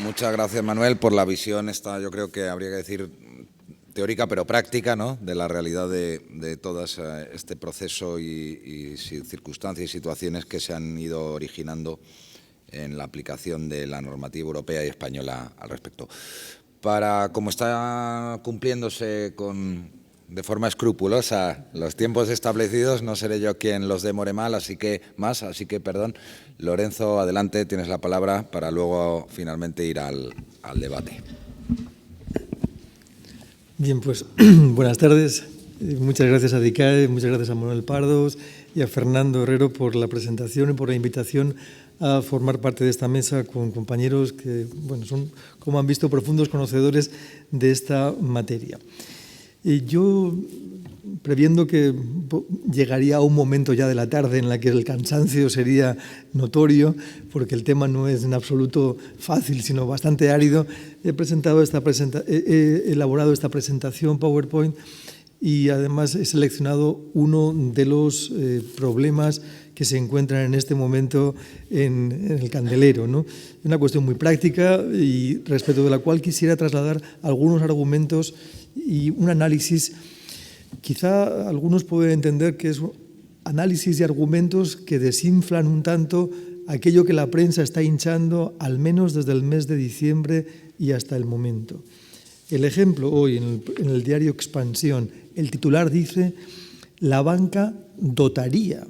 Muchas gracias, Manuel, por la visión esta, yo creo que habría que decir teórica pero práctica, ¿no?, de la realidad de todo este proceso y circunstancias y situaciones que se han ido originando en la aplicación de la normativa europea y española al respecto. Como está cumpliéndose de forma escrupulosa los tiempos establecidos, no seré yo quien los demore así que perdón. Lorenzo, adelante, tienes la palabra para luego finalmente ir al debate. Bien, pues buenas tardes. Muchas gracias a DICAE, muchas gracias a Manuel Pardos y a Fernando Herrero por la presentación y por la invitación a formar parte de esta mesa con compañeros que, bueno, son, como han visto, profundos conocedores de esta materia. Yo, previendo que llegaría a un momento ya de la tarde en la que el cansancio sería notorio, porque el tema no es en absoluto fácil, sino bastante árido, he elaborado esta presentación PowerPoint y además he seleccionado uno de los problemas que se encuentran en este momento en el candelero, ¿no? Una cuestión muy práctica y respecto de la cual quisiera trasladar algunos argumentos y un análisis. Quizá algunos pueden entender que es análisis y argumentos que desinflan un tanto aquello que la prensa está hinchando, al menos desde el mes de diciembre y hasta el momento. El ejemplo hoy en el diario Expansión, el titular dice: la banca dotaría,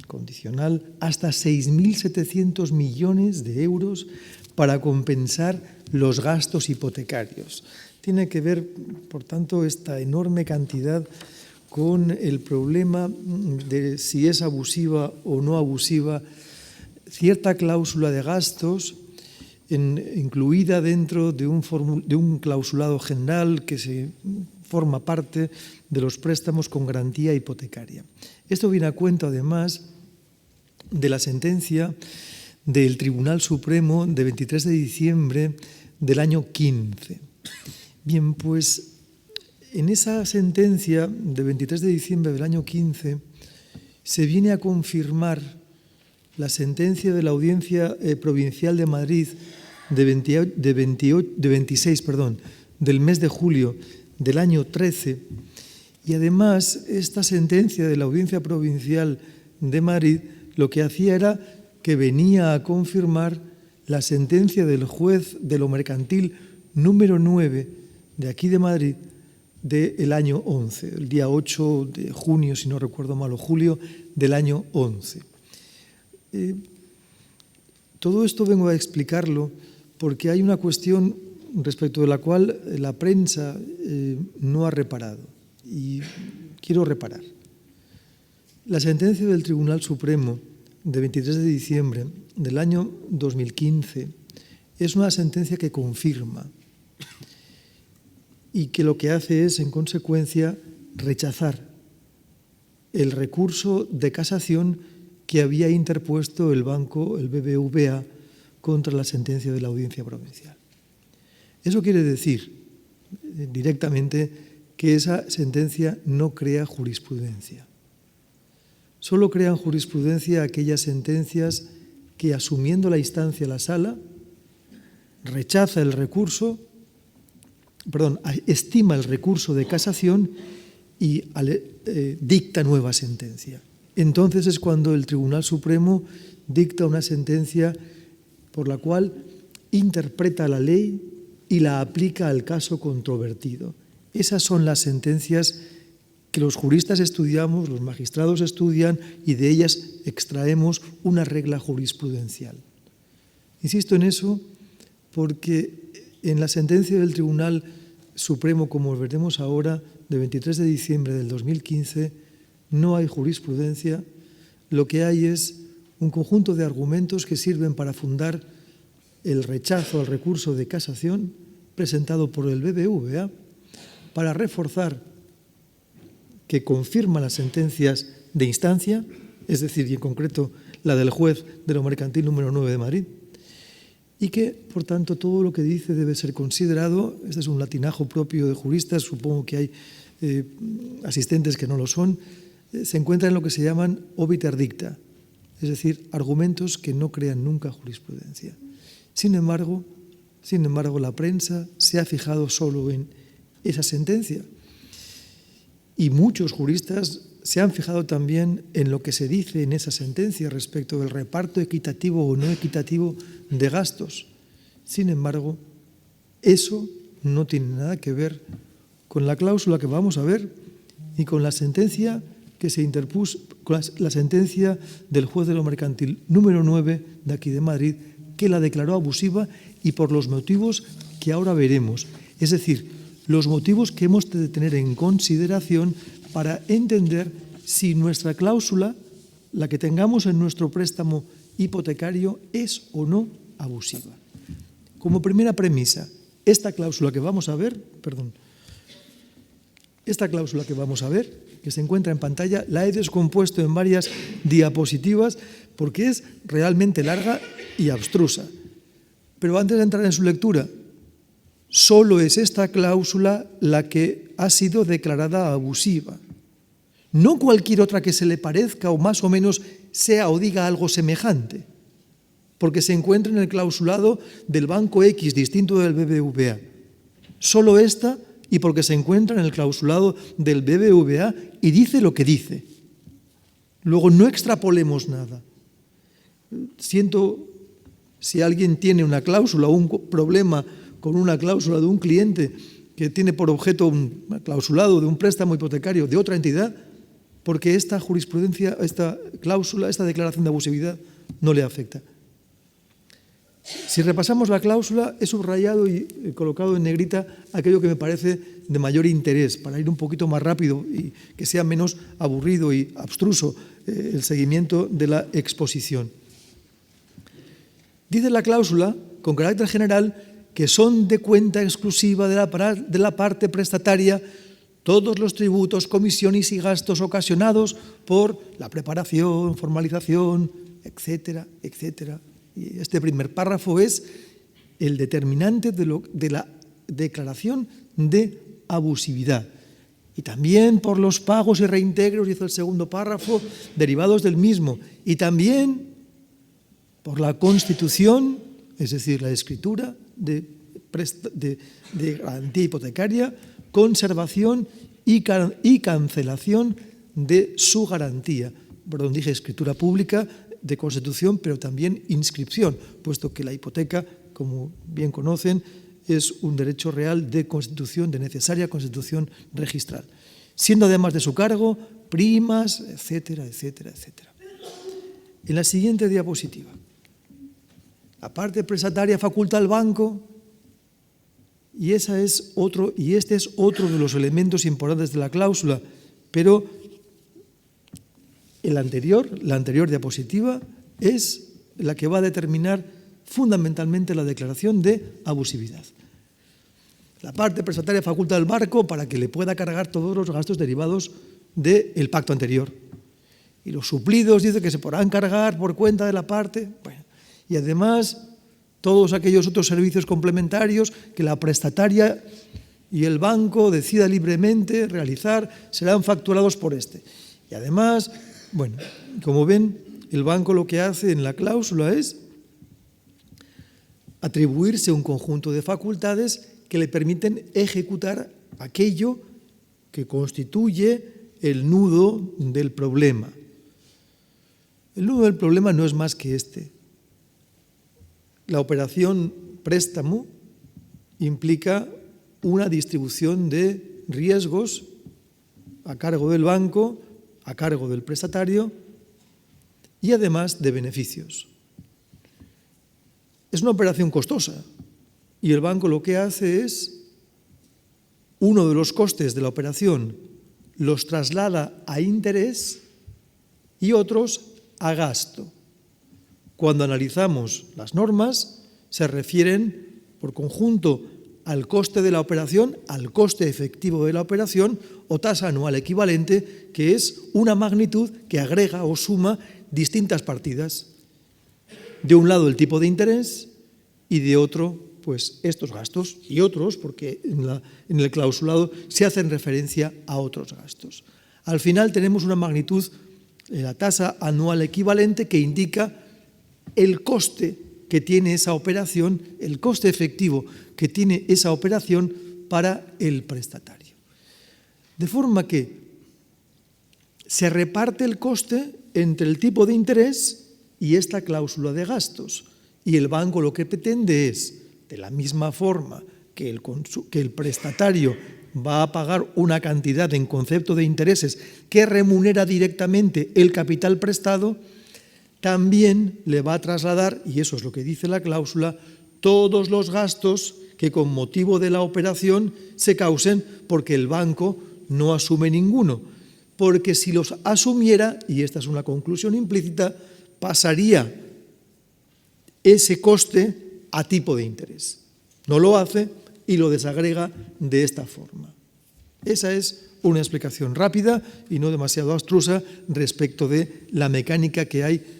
condicional, hasta 6.700 millones de euros para compensar los gastos hipotecarios. Tiene que ver, por tanto, esta enorme cantidad con el problema de si es abusiva o no abusiva cierta cláusula de gastos incluida dentro de un clausulado general que se forma parte de los préstamos con garantía hipotecaria. Esto viene a cuento, además, de la sentencia del Tribunal Supremo de 23 de diciembre del año 15. Bien, pues en esa sentencia de 23 de diciembre del año 15 se viene a confirmar la sentencia de la Audiencia Provincial de Madrid de 26 del mes de julio del año 13, y además esta sentencia de la Audiencia Provincial de Madrid lo que hacía era que venía a confirmar la sentencia del juez de lo mercantil número 9 de aquí de Madrid del año 11, el día 8 de junio, si no recuerdo mal, o julio del año 11. Todo esto vengo a explicarlo porque hay una cuestión respecto de la cual la prensa no ha reparado y quiero reparar. La sentencia del Tribunal Supremo de 23 de diciembre del año 2015 es una sentencia que confirma y que lo que hace es, en consecuencia, rechazar el recurso de casación que había interpuesto el banco, el BBVA, contra la sentencia de la Audiencia Provincial. Eso quiere decir directamente que esa sentencia no crea jurisprudencia. Solo crean jurisprudencia aquellas sentencias que, asumiendo la instancia la sala, rechaza el recurso, estima el recurso de casación y dicta nueva sentencia. Entonces es cuando el Tribunal Supremo dicta una sentencia por la cual interpreta la ley y la aplica al caso controvertido. Esas son las sentencias que los juristas estudiamos, los magistrados estudian y de ellas extraemos una regla jurisprudencial. Insisto en eso porque en la sentencia del Tribunal Supremo, como veremos ahora, de 23 de diciembre del 2015, no hay jurisprudencia. Lo que hay es un conjunto de argumentos que sirven para fundar el rechazo al recurso de casación presentado por el BBVA, para reforzar que confirma las sentencias de instancia, es decir, y en concreto la del juez de lo mercantil número 9 de Madrid, y que, por tanto, todo lo que dice debe ser considerado. Este es un latinajo propio de juristas, supongo que hay asistentes que no lo son, se encuentra en lo que se llaman obiter dicta, es decir, argumentos que no crean nunca jurisprudencia. Sin embargo, Sin embargo, la prensa se ha fijado solo en esa sentencia y muchos juristas se han fijado también en lo que se dice en esa sentencia respecto del reparto equitativo o no equitativo de gastos. Sin embargo, eso no tiene nada que ver con la cláusula que vamos a ver y con la sentencia que se interpuso, con la sentencia del juez de lo mercantil número 9 de aquí de Madrid, que la declaró abusiva y por los motivos que ahora veremos. Es decir, los motivos que hemos de tener en consideración para entender si nuestra cláusula, la que tengamos en nuestro préstamo hipotecario, es o no abusiva. Como primera premisa, esta cláusula que vamos a ver, que se encuentra en pantalla, la he descompuesto en varias diapositivas porque es realmente larga y abstrusa. Pero antes de entrar en su lectura, solo es esta cláusula la que ha sido declarada abusiva. No cualquier otra que se le parezca o más o menos sea o diga algo semejante, porque se encuentra en el clausulado del Banco X, distinto del BBVA. Solo esta, y porque se encuentra en el clausulado del BBVA y dice lo que dice. Luego, no extrapolemos nada. Siento si alguien tiene una cláusula o un problema con una cláusula de un cliente que tiene por objeto un clausulado de un préstamo hipotecario de otra entidad, porque esta jurisprudencia, esta cláusula, esta declaración de abusividad no le afecta. Si repasamos la cláusula, he subrayado y he colocado en negrita aquello que me parece de mayor interés, para ir un poquito más rápido y que sea menos aburrido y abstruso el seguimiento de la exposición. Dice la cláusula, con carácter general, que son de cuenta exclusiva de la parte prestataria todos los tributos, comisiones y gastos ocasionados por la preparación, formalización, etcétera, etcétera. Y este primer párrafo es el determinante de la declaración de abusividad. Y también por los pagos y reintegros, dice el segundo párrafo, derivados del mismo. Y también por la constitución, es decir, la escritura de garantía hipotecaria, conservación y cancelación de su garantía. Perdón, dije escritura pública, de constitución, pero también inscripción, puesto que la hipoteca, como bien conocen, es un derecho real de constitución, de necesaria constitución registral, siendo además de su cargo primas, etcétera, etcétera, etcétera. En la siguiente diapositiva, la parte prestataria faculta al banco, y este es otro de los elementos importantes de la cláusula, pero la anterior diapositiva es la que va a determinar fundamentalmente la declaración de abusividad. La parte prestataria faculta al banco para que le pueda cargar todos los gastos derivados del pacto anterior. Y los suplidos dice que se podrán cargar por cuenta de la parte. Bueno, y además todos aquellos otros servicios complementarios que la prestataria y el banco decida libremente realizar serán facturados por este. Y además, bueno, como ven, el banco lo que hace en la cláusula es atribuirse un conjunto de facultades que le permiten ejecutar aquello que constituye el nudo del problema. El nudo del problema no es más que este. La operación préstamo implica una distribución de riesgos a cargo del banco, a cargo del prestatario y además de beneficios. Es una operación costosa y el banco lo que hace es, uno de los costes de la operación los traslada a interés y otros a gasto. Cuando analizamos las normas, se refieren por conjunto al coste de la operación, al coste efectivo de la operación o tasa anual equivalente, que es una magnitud que agrega o suma distintas partidas. De un lado el tipo de interés y de otro pues estos gastos y otros, porque en el clausulado se hacen referencia a otros gastos. Al final tenemos una magnitud, la tasa anual equivalente, que indica el coste que tiene esa operación, el coste efectivo que tiene esa operación para el prestatario. De forma que se reparte el coste entre el tipo de interés y esta cláusula de gastos. Y el banco lo que pretende es, de la misma forma que el prestatario va a pagar una cantidad en concepto de intereses que remunera directamente el capital prestado, también le va a trasladar, y eso es lo que dice la cláusula, todos los gastos que con motivo de la operación se causen porque el banco no asume ninguno. Porque si los asumiera, y esta es una conclusión implícita, pasaría ese coste a tipo de interés. No lo hace y lo desagrega de esta forma. Esa es una explicación rápida y no demasiado abstrusa respecto de la mecánica que hay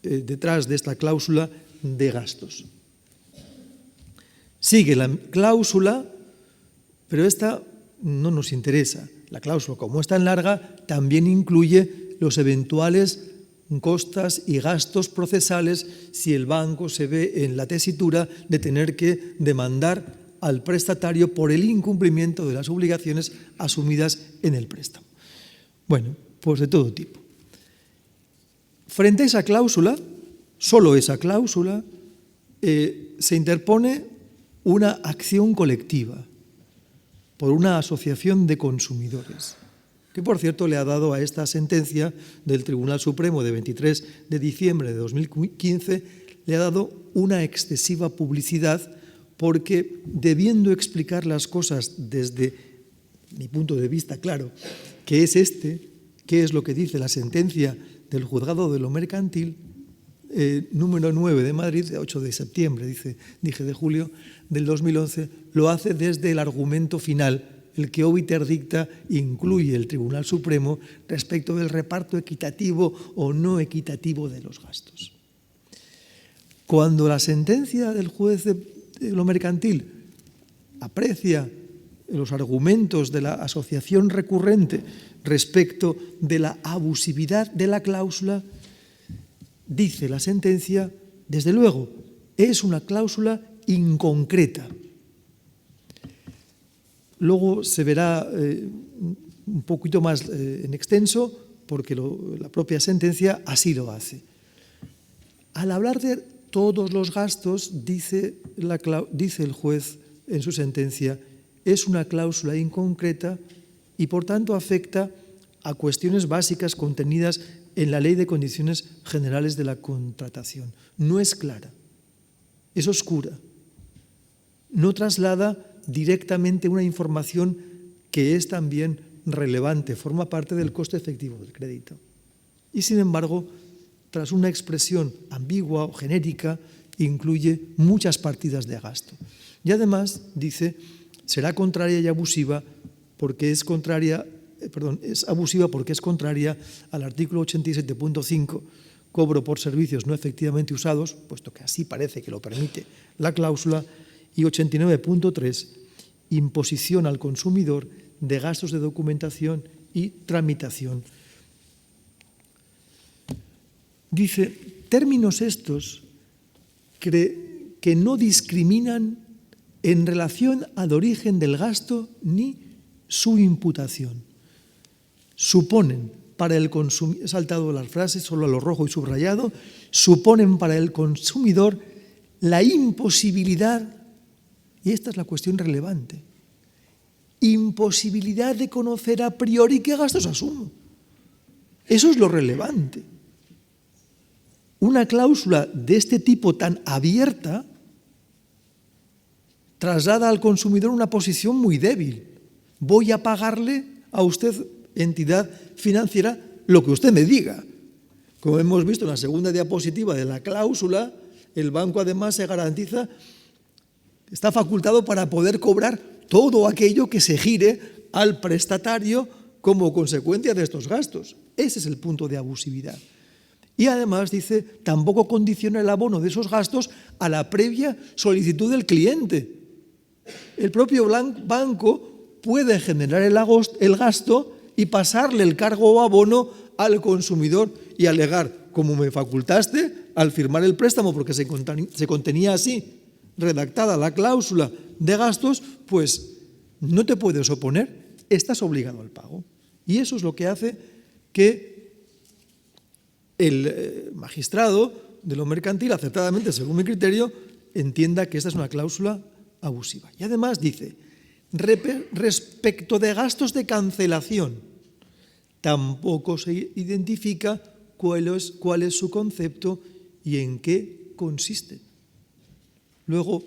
detrás de esta cláusula de gastos. Sigue la cláusula, pero esta no nos interesa. La cláusula, como es tan larga, también incluye los eventuales costas y gastos procesales si el banco se ve en la tesitura de tener que demandar al prestatario por el incumplimiento de las obligaciones asumidas en el préstamo. Bueno, pues de todo tipo. Frente a esa cláusula, solo esa cláusula, se interpone una acción colectiva por una asociación de consumidores, que por cierto le ha dado a esta sentencia del Tribunal Supremo de 23 de diciembre de 2015, le ha dado una excesiva publicidad porque, debiendo explicar las cosas desde mi punto de vista claro, que es qué es lo que dice la sentencia del Juzgado de lo Mercantil, número 9 de Madrid, de 8 de septiembre, dije de julio del 2011, lo hace desde el argumento final, el que obiter dicta incluye el Tribunal Supremo respecto del reparto equitativo o no equitativo de los gastos. Cuando la sentencia del juez de lo mercantil aprecia los argumentos de la asociación recurrente respecto de la abusividad de la cláusula, dice la sentencia, desde luego, es una cláusula inconcreta. Luego se verá un poquito más en extenso porque la propia sentencia así lo hace. Al hablar de todos los gastos, dice el juez en su sentencia, es una cláusula inconcreta y por tanto afecta a cuestiones básicas contenidas en la Ley de Condiciones Generales de la Contratación. No es clara, es oscura, no traslada directamente una información que es también relevante, forma parte del coste efectivo del crédito. Y sin embargo, tras una expresión ambigua o genérica, incluye muchas partidas de gasto. Y además dice, será contraria y abusiva porque es abusiva porque es contraria al artículo 87.5, cobro por servicios no efectivamente usados, puesto que así parece que lo permite la cláusula, y 89.3, imposición al consumidor de gastos de documentación y tramitación. Dice, términos estos que no discriminan en relación al origen del gasto ni su imputación. Suponen para el consumidor, he saltado las frases, solo a lo rojo y subrayado, suponen para el consumidor la imposibilidad, y esta es la cuestión relevante, imposibilidad de conocer a priori qué gastos asumo. Eso es lo relevante. Una cláusula de este tipo tan abierta traslada al consumidor una posición muy débil. Voy a pagarle a usted, entidad financiera, lo que usted me diga. Como hemos visto en la segunda diapositiva de la cláusula, el banco además se garantiza, está facultado para poder cobrar todo aquello que se gire al prestatario como consecuencia de estos gastos. Ese es el punto de abusividad. Y además dice, tampoco condiciona el abono de esos gastos a la previa solicitud del cliente. El propio banco puede generar el gasto y pasarle el cargo o abono al consumidor y alegar, como me facultaste, al firmar el préstamo, porque se contenía así, redactada la cláusula de gastos, pues no te puedes oponer, estás obligado al pago. Y eso es lo que hace que el magistrado de lo mercantil, acertadamente, según mi criterio, entienda que esta es una cláusula abusiva. Y además dice, respecto de gastos de cancelación, tampoco se identifica cuál es su concepto y en qué consiste. Luego,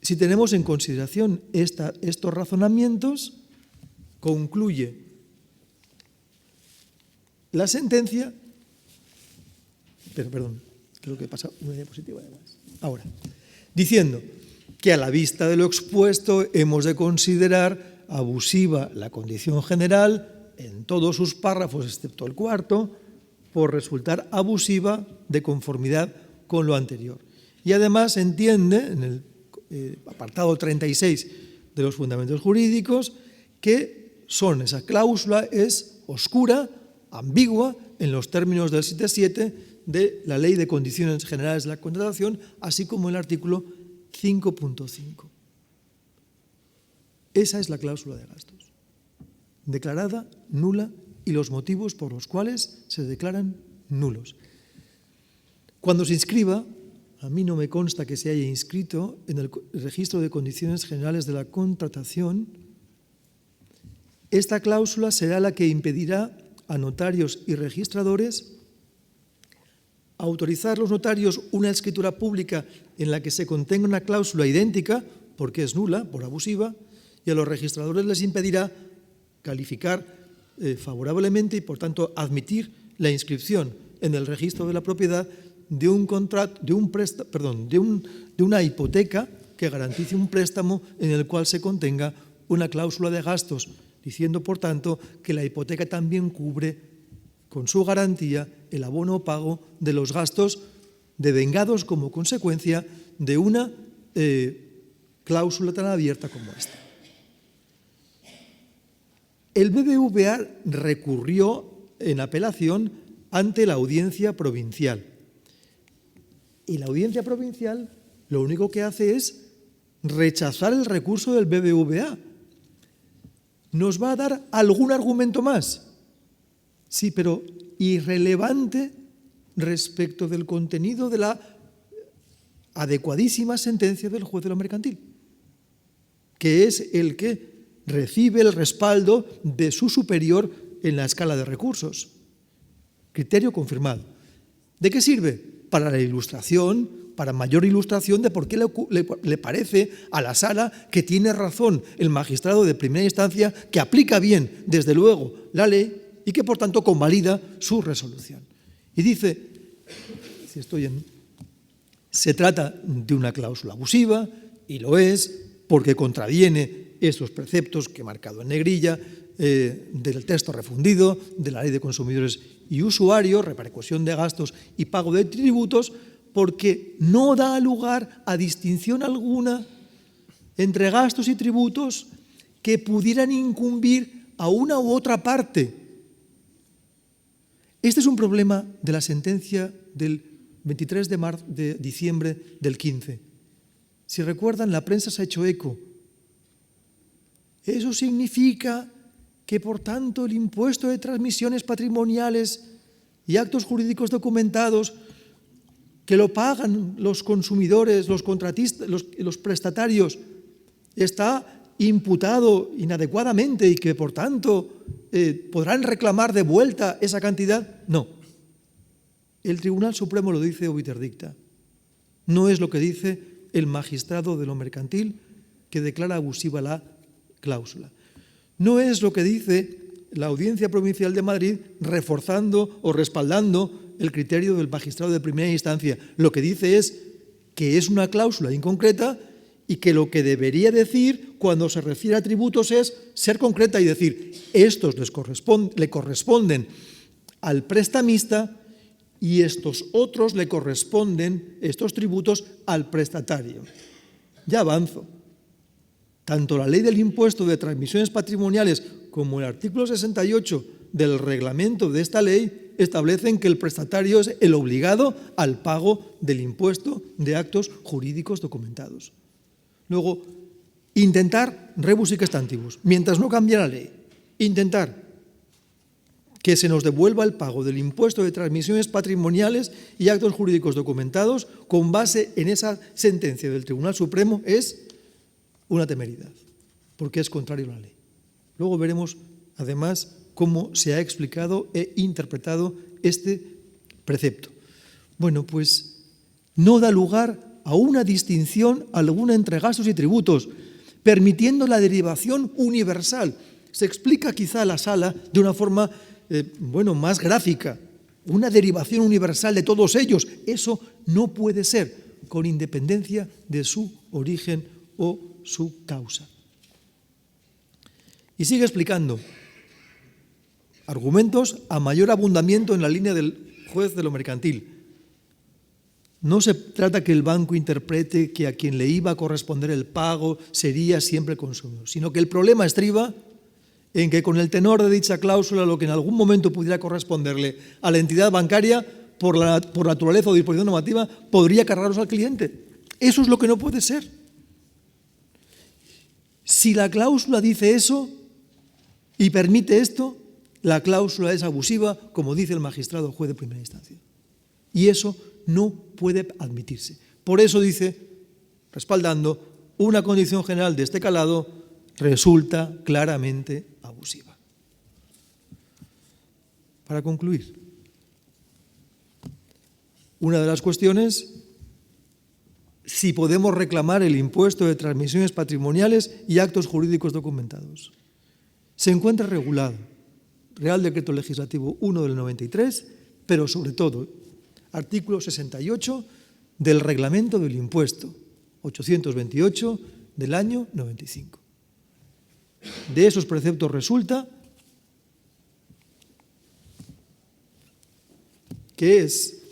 si tenemos en consideración estos razonamientos, concluye la sentencia, perdón, creo que he pasado una diapositiva además, ahora, diciendo que a la vista de lo expuesto hemos de considerar abusiva la condición general en todos sus párrafos, excepto el cuarto, por resultar abusiva de conformidad con lo anterior. Y además entiende, en el apartado 36 de los fundamentos jurídicos, que esa cláusula es oscura, ambigua, en los términos del 7.7 de la Ley de Condiciones Generales de la Contratación, así como el artículo 5.5. Esa es la cláusula de gastos, declarada nula y los motivos por los cuales se declaran nulos. Cuando se inscriba, a mí no me consta que se haya inscrito en el Registro de Condiciones Generales de la Contratación, esta cláusula será la que impedirá a notarios y registradores autorizar a los notarios una escritura pública en la que se contenga una cláusula idéntica, porque es nula, por abusiva, y a los registradores les impedirá calificar favorablemente y, por tanto, admitir la inscripción en el registro de la propiedad de una hipoteca que garantice un préstamo en el cual se contenga una cláusula de gastos, diciendo, por tanto, que la hipoteca también cubre con su garantía el abono o pago de los gastos devengados como consecuencia de una cláusula tan abierta como esta. El BBVA recurrió en apelación ante la audiencia provincial. Y la audiencia provincial lo único que hace es rechazar el recurso del BBVA. ¿Nos va a dar algún argumento más? Sí, pero irrelevante respecto del contenido de la adecuadísima sentencia del juez de lo mercantil, que es el que recibe el respaldo de su superior en la escala de recursos. Criterio confirmado. ¿De qué sirve? Para la ilustración, para mayor ilustración de por qué le parece a la sala que tiene razón el magistrado de primera instancia, que aplica bien, desde luego, la ley y que, por tanto, convalida su resolución. Y dice, se trata de una cláusula abusiva, y lo es, porque contraviene estos preceptos que he marcado en negrilla del texto refundido, de la Ley de Consumidores y Usuarios, repercusión de gastos y pago de tributos, porque no da lugar a distinción alguna entre gastos y tributos que pudieran incumbir a una u otra parte. Este es un problema de la sentencia del 23 de diciembre del 15. Si recuerdan, la prensa se ha hecho eco. Eso significa que, por tanto, el impuesto de transmisiones patrimoniales y actos jurídicos documentados que lo pagan los consumidores, los contratistas, los prestatarios, está imputado inadecuadamente y que, por tanto, podrán reclamar de vuelta esa cantidad. No. El Tribunal Supremo lo dice obiter dicta. No es lo que dice el magistrado de lo mercantil que declara abusiva la cláusula. No es lo que dice la Audiencia Provincial de Madrid reforzando o respaldando el criterio del magistrado de primera instancia. Lo que dice es que es una cláusula inconcreta y que lo que debería decir cuando se refiere a tributos es ser concreta y decir estos le corresponden al prestamista y estos otros le corresponden, estos tributos, al prestatario. Ya avanzo. Tanto la ley del impuesto de transmisiones patrimoniales como el artículo 68 del reglamento de esta ley establecen que el prestatario es el obligado al pago del impuesto de actos jurídicos documentados. Luego, intentar rebus sic stantibus, mientras no cambie la ley, intentar que se nos devuelva el pago del impuesto de transmisiones patrimoniales y actos jurídicos documentados con base en esa sentencia del Tribunal Supremo es una temeridad, porque es contrario a la ley. Luego veremos, además, cómo se ha explicado e interpretado este precepto. Bueno, pues no da lugar a una distinción alguna entre gastos y tributos, permitiendo la derivación universal. Se explica quizá a la sala de una forma más gráfica, una derivación universal de todos ellos. Eso no puede ser, con independencia de su origen o su causa. Y sigue explicando argumentos a mayor abundamiento en la línea del juez de lo mercantil. No se trata que el banco interprete que a quien le iba a corresponder el pago sería siempre el consumidor, sino que el problema estriba en que con el tenor de dicha cláusula lo que en algún momento pudiera corresponderle a la entidad bancaria por naturaleza o disposición normativa podría cargarlos al cliente. Eso es lo que no puede ser. Si la cláusula dice eso y permite esto, la cláusula es abusiva, como dice el magistrado juez de primera instancia. Y eso no puede admitirse. Por eso dice, respaldando, una condición general de este calado resulta claramente abusiva. Para concluir, una de las cuestiones, si podemos reclamar el impuesto de transmisiones patrimoniales y actos jurídicos documentados. Se encuentra regulado, Real Decreto Legislativo 1 del 93, pero sobre todo, artículo 68 del Reglamento del Impuesto, 828 del año 95. De esos preceptos resulta que es,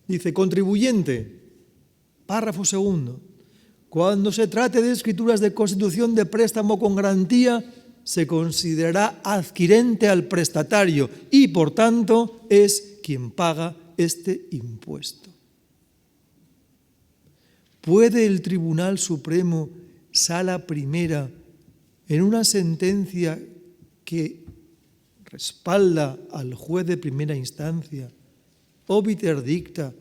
dice, contribuyente, párrafo segundo, cuando se trate de escrituras de constitución de préstamo con garantía, se considerará adquirente al prestatario y, por tanto, es quien paga este impuesto. ¿Puede el Tribunal Supremo, Sala Primera, en una sentencia que respalda al juez de primera instancia, obiter dicta,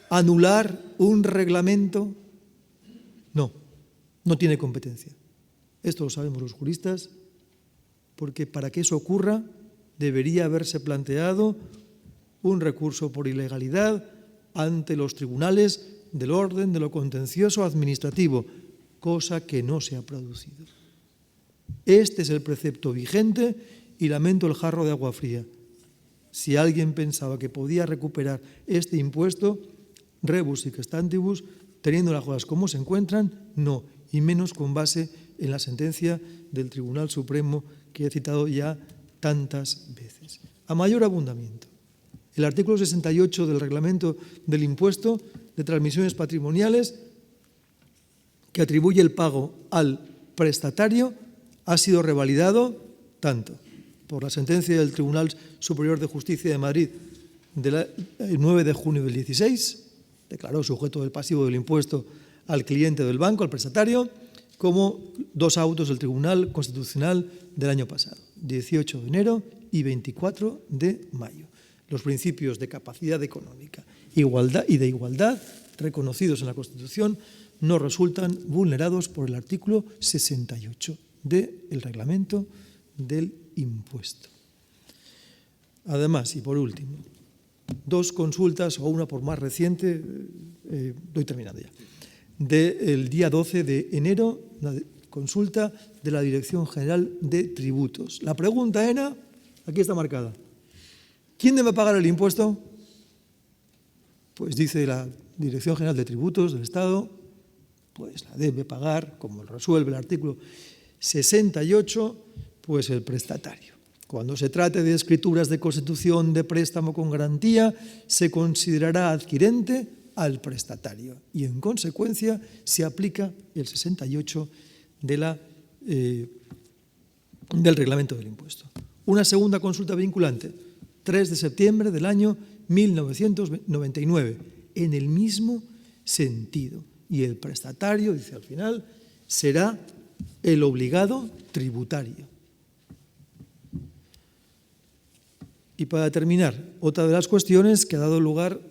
anular un reglamento? No, no tiene competencia. Esto lo sabemos los juristas, porque para que eso ocurra debería haberse planteado un recurso por ilegalidad ante los tribunales del orden de lo contencioso administrativo, cosa que no se ha producido. Este es el precepto vigente y lamento el jarro de agua fría. Si alguien pensaba que podía recuperar este impuesto, rebus sic stantibus, teniendo las cosas como se encuentran, no, y menos con base en la sentencia del Tribunal Supremo que he citado ya tantas veces. A mayor abundamiento, el artículo 68 del Reglamento del Impuesto de Transmisiones Patrimoniales, que atribuye el pago al prestatario, ha sido revalidado tanto por la sentencia del Tribunal Superior de Justicia de Madrid del 9 de junio del 16, declaró sujeto del pasivo del impuesto al cliente del banco, al prestatario, como dos autos del Tribunal Constitucional del año pasado, 18 de enero y 24 de mayo. Los principios de capacidad económica igualdad y de igualdad reconocidos en la Constitución no resultan vulnerados por el artículo 68 del Reglamento del Impuesto. Además, y por último, dos consultas, o una por más reciente, doy terminando ya, del día 12 de enero, la consulta de la Dirección General de Tributos. La pregunta era, aquí está marcada, ¿quién debe pagar el impuesto? Pues dice la Dirección General de Tributos del Estado, pues la debe pagar, como resuelve el artículo 68, pues el prestatario. Cuando se trate de escrituras de constitución de préstamo con garantía, se considerará adquirente al prestatario y, en consecuencia, se aplica el 68 del Reglamento del Impuesto. Una segunda consulta vinculante, 3 de septiembre del año 1999, en el mismo sentido. Y el prestatario, dice al final, será el obligado tributario. Y para terminar, otra de las cuestiones que ha dado lugar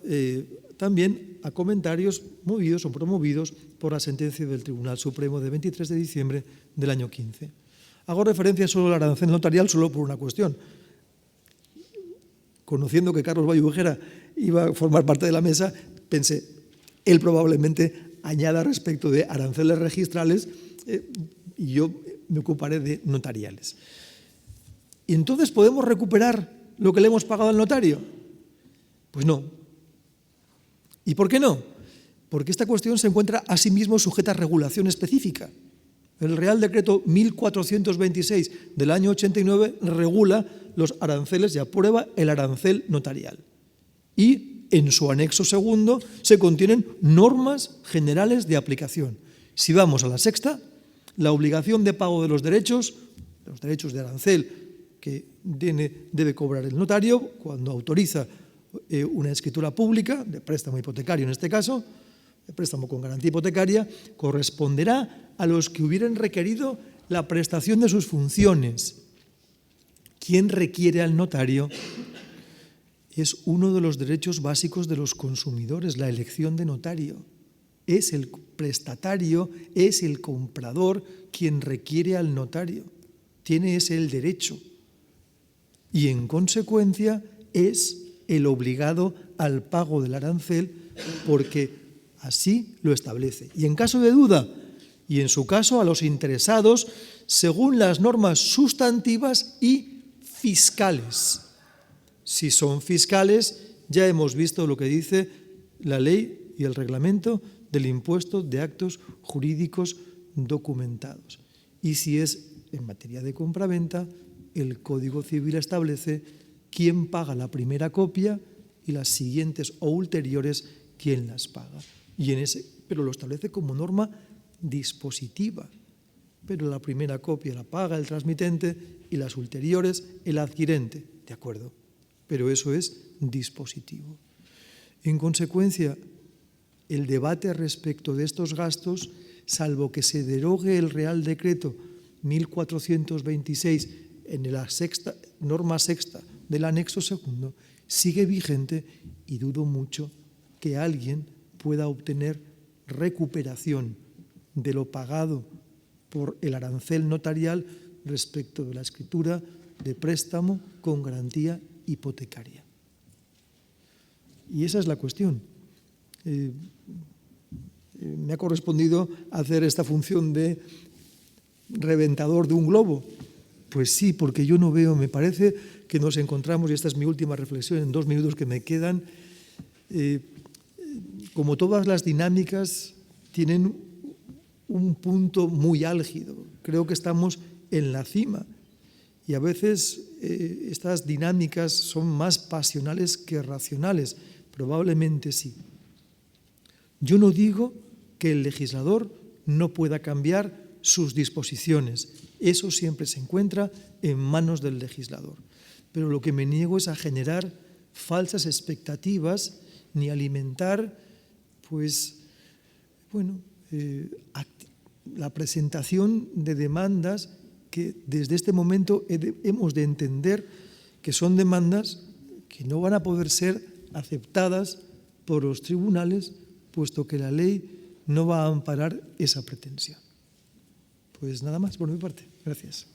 también a comentarios movidos o promovidos por la sentencia del Tribunal Supremo de 23 de diciembre del año 15. Hago referencia solo al arancel notarial solo por una cuestión. Conociendo que Carlos Vallujera iba a formar parte de la mesa, pensé, él probablemente añada respecto de aranceles registrales y yo me ocuparé de notariales. ¿Y entonces podemos recuperar lo que le hemos pagado al notario? Pues no. ¿Y por qué no? Porque esta cuestión se encuentra asimismo sujeta a regulación específica. El Real Decreto 1426 del año 89 regula los aranceles y aprueba el arancel notarial. Y en su anexo segundo se contienen normas generales de aplicación. Si vamos a la sexta, la obligación de pago de los derechos de arancel que debe cobrar el notario cuando autoriza una escritura pública, de préstamo hipotecario en este caso, de préstamo con garantía hipotecaria, corresponderá a los que hubieran requerido la prestación de sus funciones. ¿Quién requiere al notario? Es uno de los derechos básicos de los consumidores, la elección de notario. Es el prestatario, es el comprador quien requiere al notario. Tiene ese el derecho. Y en consecuencia es el obligado al pago del arancel porque así lo establece. Y en caso de duda, y en su caso a los interesados, según las normas sustantivas y fiscales. Si son fiscales, ya hemos visto lo que dice la ley y el reglamento del impuesto de actos jurídicos documentados. Y si es en materia de compraventa, el Código Civil establece quién paga la primera copia y las siguientes o ulteriores quién las paga. Pero lo establece como norma dispositiva. Pero la primera copia la paga el transmitente y las ulteriores el adquirente. ¿De acuerdo? Pero eso es dispositivo. En consecuencia, el debate respecto de estos gastos, salvo que se derogue el Real Decreto 1426 en la norma sexta del anexo segundo, sigue vigente y dudo mucho que alguien pueda obtener recuperación de lo pagado por el arancel notarial respecto de la escritura de préstamo con garantía hipotecaria. Y esa es la cuestión. Me ha correspondido hacer esta función de reventador de un globo. Pues sí, porque yo no veo, me parece que nos encontramos, y esta es mi última reflexión en 2 minutos que me quedan, como todas las dinámicas tienen un punto muy álgido. Creo que estamos en la cima y a veces estas dinámicas son más pasionales que racionales. Probablemente sí. Yo no digo que el legislador no pueda cambiar sus disposiciones. Eso siempre se encuentra en manos del legislador. Pero lo que me niego es a generar falsas expectativas ni alimentar, la presentación de demandas que desde este momento hemos de entender que son demandas que no van a poder ser aceptadas por los tribunales, puesto que la ley no va a amparar esa pretensión. Pues nada más por mi parte. Gracias.